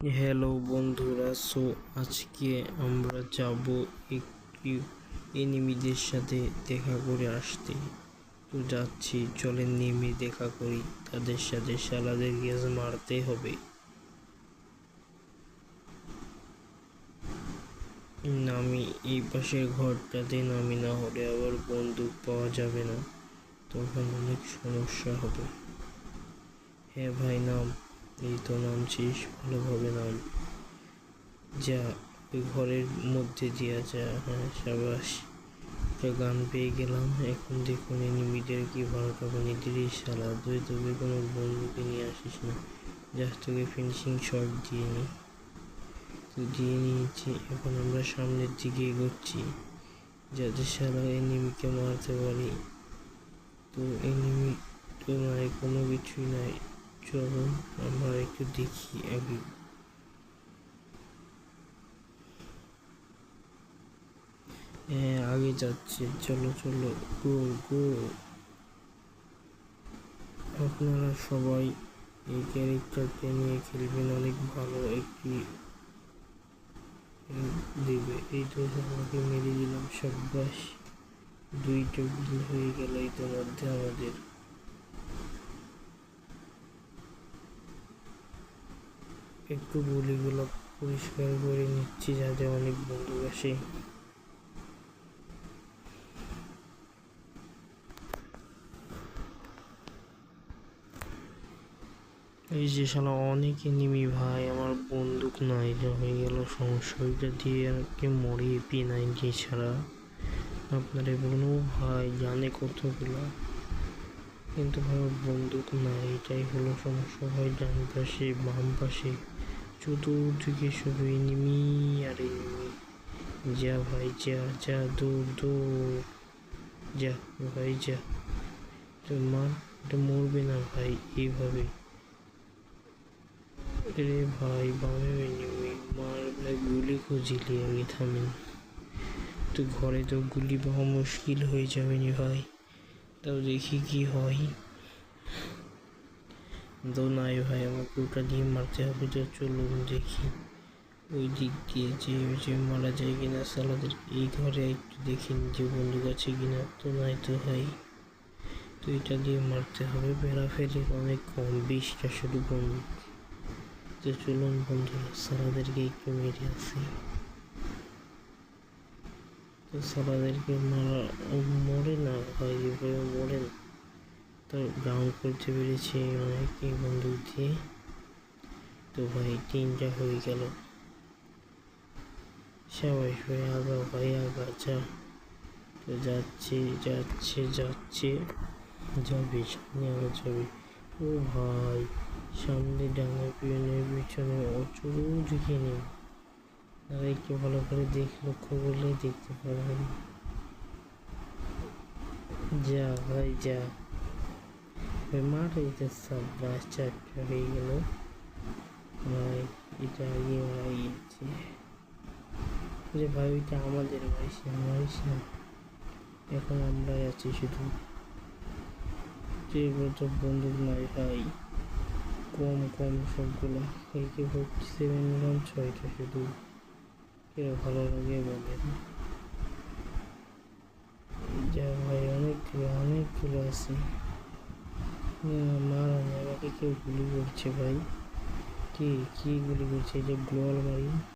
Hello বন্ধুরা, আজকে আমরা যাব একটি এনিমিদের সাথে দেখা করে আসতে। তো যাচ্ছি, চলেন নেমে দেখা করি তাদের সাথে। শালাদের গ্যাস মারতে হবে। নামি এই পাশের ঘরটাতে নামি, না হলে আবার বন্দুক পাওয়া যাবে না, তখন অনেক সমস্যা হবে। হ্যাঁ ভাই নাম, এই তো নামছিস, ভালোভাবে নাম। যা, ওই ঘরের মধ্যে দিয়া যা। হ্যাঁ সাবাস, একটা গান পেয়ে গেলাম। এখন দেখুন এনিমিদের কি 12টা বানিয়ে দিলি শালা। তুই তবে কোনো বন্ধুকে নিয়ে আসিস না, জাস্ট তোকে ফিনিশিং শট দিয়ে নি। তো দিয়ে নিয়েছি, এখন আমরা সামনের দিকে এগোচ্ছি যাতে শালা এনিমিকে মারতে পারি। তো এনিমি তো নাই, কোনো কিছুই নাই। চলো আমরা একটু দেখি আগে। হ্যাঁ আগে যাচ্ছে, চলো চলো, গো গো। আপনারা সবাই এই ক্যারেক্টারকে নিয়ে খেলবেন, অনেক ভালো একটি দেবে। এই তো আমাকে মেরে দিলাম, সাব্বাস। 2টা গুলি হয়ে গেল ইতিমধ্যে আমাদের। একটু গুলিগুলো পরিষ্কার করে নিচ্ছি যাতে অনেক বন্ধু আসে। এই যে শালা অনেক এনিমি ভাই, আমার বন্দুক নাই, যা হয়ে গেল সমস্যা। ওইটা দিয়ে আমাকে মরে P90 ছাড়া। আপনারা বলুন ভাই জানে কতগুলো, কিন্তু ভাই বন্দুক নাই, এটাই হলো সমস্যা ভাই। ডান পাশে বাম পাশে চতুর্দিকে শুধু এনিমি আর এনিমি। যা ভাই যা যা, দৌড় দৌড়, যা ভাই যা। তো মার, এটা মরবে না ভাই এইভাবে। রে ভাই বামে এনিমি, মার ভাই, গুলি খুঁজিলি আগে থামেন। তো ঘরে তো গুলি পাওয়া মুশকিল হয়ে যাবে নি ভাই, তাও দেখি কি হয়। তো নাই ভাই, আমাকে ওটা দিয়ে মারতে হবে। তো চলুন দেখি ওই দিক দিয়ে যে মারা যায় কিনা সালাদের। এই ঘরে একটু দেখি যে বন্দুক আছে কিনা। তো নাই তো ভাই, তো এটা দিয়ে মারতে হবে। বেড়া ফেলে অনেক কম, 20টা শুধু বন্দুক। তো চলুন বন্ধুরা, সালাদেরকে একটু মেরে আসি। তো সালাদেরকে মারা মরে না ভাই, এভাবে মরে না। তো ডাউন করতে পেরেছি অনেক এই বন্দুক দিয়ে। তো ভাই 3টা হয়ে গেল। সবাই ভাই আগা, ভাই আগা যা। তো যাচ্ছে যাচ্ছে যাচ্ছে, যাবে সামনে আরো যাবে। ও ভাই, সামনে ডাঙার পিছনে চতুর্দিকে নেই। আর একটু ভালো করে লক্ষ্য করলেই দেখতে পারবেন। যা ভাই যা, মারে এটা সব। 4টা হয়ে গেল ভাই, এটা আগে মারা গিয়েছে। যে ভাই ওইটা আমাদের ভাই, সে মারিস না। এখন আমরাই আছি শুধু। তো বন্দুক নাই ভাই, কম কম সবগুলো। AK-47 নিলাম 6টা শুধু। কে ভালো লাগে বলেন। যা ভাই, অনেকগুলো আছে। মারা আমাকে কেউ গুলি করছে ভাই। কি গুলি করছে, যে গ্লোয়াল মারি।